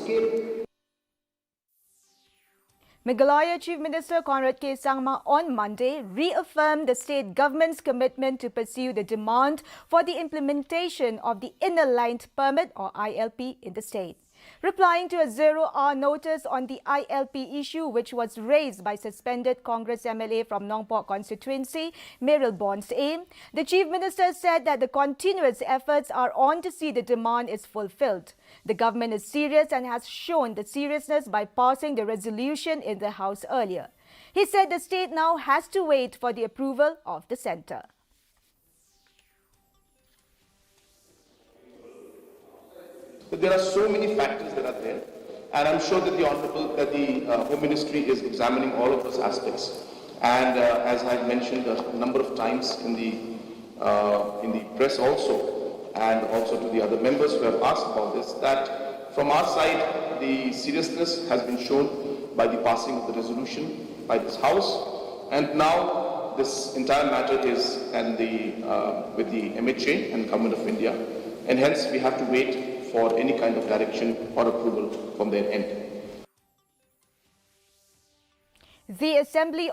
scale. Meghalaya Chief Minister Conrad K. Sangma on Monday reaffirmed the state government's commitment to pursue the demand for the implementation of the Inner Line Permit or ILP in the state. Replying to a zero-hour notice on the ILP issue, which was raised by suspended Congress MLA from Nongpok constituency, Meryl Bonds-Aim, the Chief Minister said that the continuous efforts are on to see the demand is fulfilled. The government is serious and has shown the seriousness by passing the resolution in the House earlier. He said the state now has to wait for the approval of the centre. But there are so many factors that are there, and I'm sure that the Home Ministry is examining all of those aspects. And as I mentioned a number of times in the press also, and also to the other members who have asked about this, that from our side the seriousness has been shown by the passing of the resolution by this House, and now this entire matter is with the MHA and Government of India, and hence we have to wait for any kind of direction or approval from their end. The Assembly